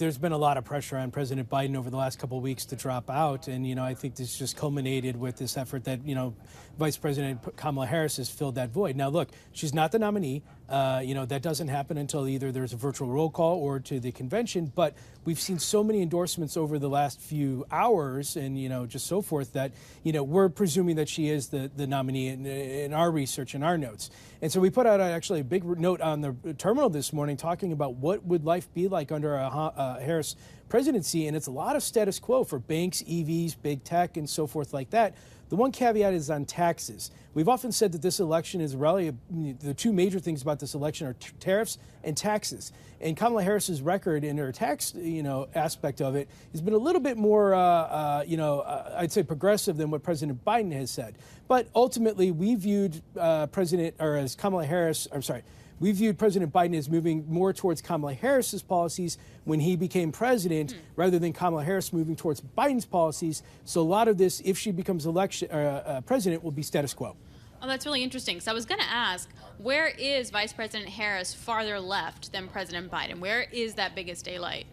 there's been a lot of pressure on President Biden over the last couple of weeks to drop out. And, I think this just culminated with this effort that, Vice President Kamala Harris has filled that void. Now, look, she's not the nominee. That doesn't happen until either there's a virtual roll call or to the convention. But we've seen so many endorsements over the last few hours and, just so forth that, we're presuming that she is the nominee in our research and our notes. And so we put out actually a big note on the terminal this morning talking about what would life be like under a Harris presidency. And it's a lot of status quo for banks, EVs, big tech, and so forth like that. The one caveat is on taxes. We've often said that this election is really, the two major things about this election are tariffs and taxes. And Kamala Harris's record in her tax, aspect of it has been a little bit more, I'd say progressive than what President Biden has said. But ultimately, we viewed we viewed President Biden as moving more towards Kamala Harris's policies when he became president, rather than Kamala Harris moving towards Biden's policies. So a lot of this, if she becomes president, will be status quo. Oh, that's really interesting. So I was going to ask, where is Vice President Harris farther left than President Biden? Where is that biggest daylight?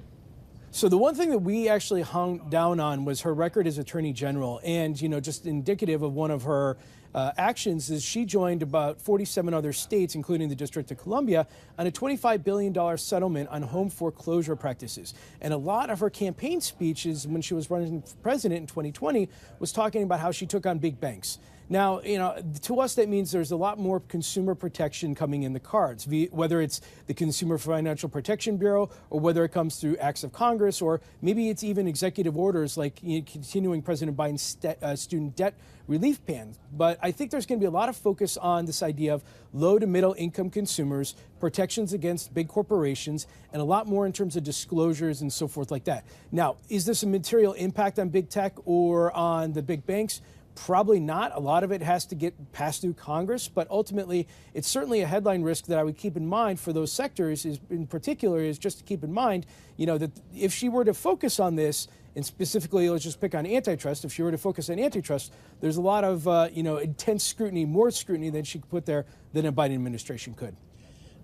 So the one thing that we actually hung down on was her record as Attorney General. And, just indicative of one of her actions is she joined about 47 other states, including the District of Columbia, on a $25 billion settlement on home foreclosure practices. And a lot of her campaign speeches when she was running for president in 2020 was talking about how she took on big banks. Now, to us, that means there's a lot more consumer protection coming in the cards, whether it's the Consumer Financial Protection Bureau or whether it comes through acts of Congress, or maybe it's even executive orders like continuing President Biden's student debt relief plan. But I think there's going to be a lot of focus on this idea of low to middle income consumers, protections against big corporations, and a lot more in terms of disclosures and so forth like that. Now, is this a material impact on big tech or on the big banks? Probably not. A lot of it has to get passed through Congress, but ultimately it's certainly a headline risk that I would keep in mind for those sectors is just to keep in mind, that if she were to focus on this, and specifically, let's just pick on antitrust. If she were to focus on antitrust, there's a lot of, intense scrutiny, more scrutiny than she could put there than a Biden administration could.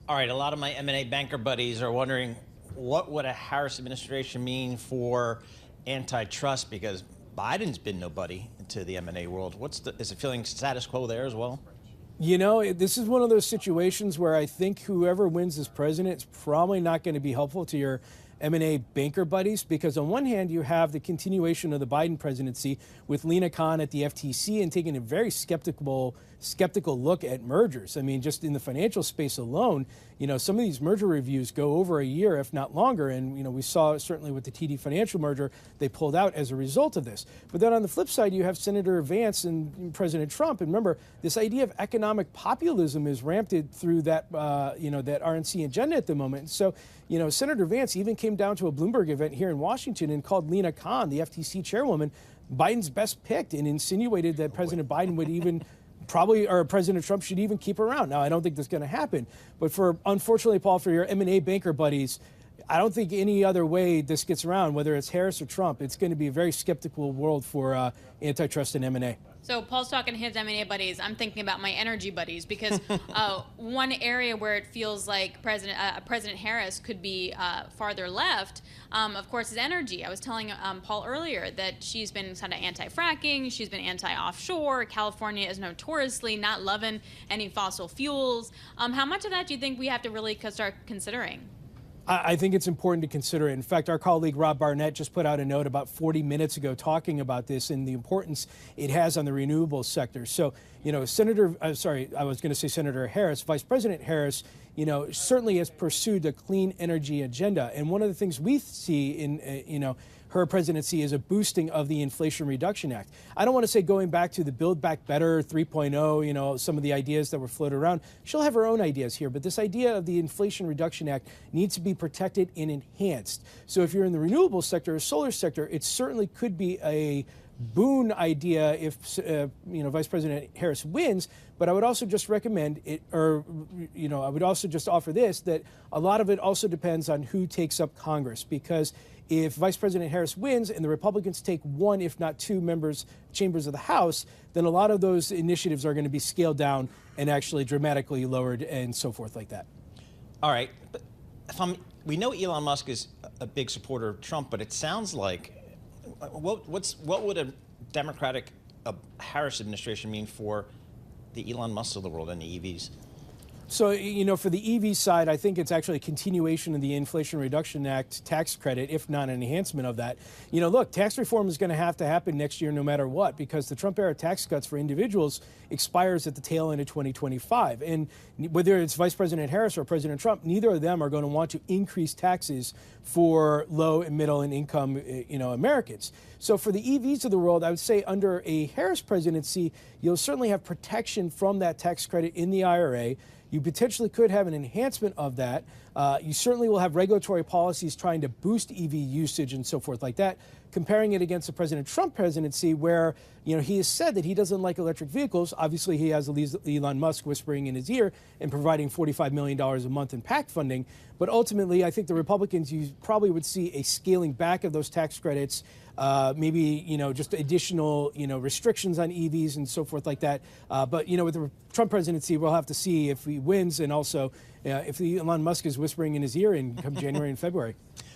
All right. A lot of my M&A banker buddies are wondering what would a Harris administration mean for antitrust, because Biden's been nobody to the M&A world. Is it feeling status quo there as well? This is one of those situations where I think whoever wins as president is probably not going to be helpful to your M&A banker buddies, because on one hand, you have the continuation of the Biden presidency with Lina Khan at the FTC and taking a very skeptical look at mergers. I mean, just in the financial space alone, some of these merger reviews go over a year, if not longer. And, we saw certainly with the TD Financial merger, they pulled out as a result of this. But then on the flip side, you have Senator Vance and President Trump. And remember, this idea of economic populism is ramped through that, that RNC agenda at the moment. So, Senator Vance even came down to a Bloomberg event here in Washington and called Lina Khan, the FTC chairwoman, Biden's best pick, and insinuated that President Biden would even or President Trump should even keep her around. Now, I don't think that's going to happen. But unfortunately, Paul, for your M&A banker buddies, I don't think any other way this gets around, whether it's Harris or Trump, it's going to be a very skeptical world for antitrust and M&A. So Paul's talking his M&A buddies. I'm thinking about my energy buddies, because one area where it feels like President Harris could be farther left, of course, is energy. I was telling Paul earlier that she's been kind of anti-fracking. She's been anti-offshore. California is notoriously not loving any fossil fuels. How much of that do you think we have to really start considering? I think it's important to consider it. In fact, our colleague Rob Barnett just put out a note about 40 minutes ago talking about this and the importance it has on the renewables sector. So, Senator Harris, Vice President Harris, certainly has pursued a clean energy agenda. And one of the things we see in, her presidency is a boosting of the Inflation Reduction Act. I don't want to say going back to the Build Back Better 3.0, some of the ideas that were floated around. She'll have her own ideas here, but this idea of the Inflation Reduction Act needs to be protected and enhanced. So if you're in the renewable sector or solar sector, it certainly could be a boon idea if, Vice President Harris wins. But I would also just recommend it, I would also just offer this, that a lot of it also depends on who takes up Congress, because if Vice President Harris wins and the Republicans take one, if not two chambers of the House, then a lot of those initiatives are going to be scaled down and actually dramatically lowered and so forth like that. All right. But if I'm we know Elon Musk is a big supporter of Trump, but it sounds like what would a Democratic Harris administration mean for the Elon Musk of the world and the EVs? So, for the EV side, I think it's actually a continuation of the Inflation Reduction Act tax credit, if not an enhancement of that. Look, tax reform is going to happen next year no matter what, because the Trump-era tax cuts for individuals expires at the tail end of 2025. And whether it's Vice President Harris or President Trump, neither of them are going to want to increase taxes for low and middle and income, Americans. So for the EVs of the world, I would say under a Harris presidency, you'll certainly have protection from that tax credit in the IRA. You potentially could have an enhancement of that. You certainly will have regulatory policies trying to boost EV usage and so forth like that. Comparing it against the President Trump presidency, where he has said that he doesn't like electric vehicles. Obviously, he has Elon Musk whispering in his ear and providing $45 million a month in PAC funding. But ultimately, I think the Republicans probably would see a scaling back of those tax credits. Maybe just additional restrictions on EVs and so forth like that. But with the Trump presidency, we'll have to see if he wins, and also if Elon Musk is whispering in his ear in come January and February.